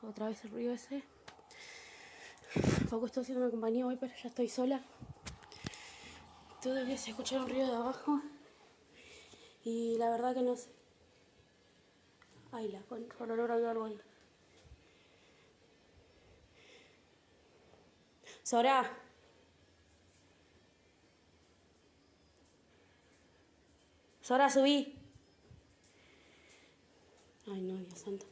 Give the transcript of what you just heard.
otra vez el ruido ese. Poco estoy haciendo una compañía hoy, pero ya estoy sola. Todavía se escucha un ruido de abajo. Y la verdad que no sé. Ay, la concha, por olor hay algo ahí. Sora. Sora, subí. Ay, no, Dios santo.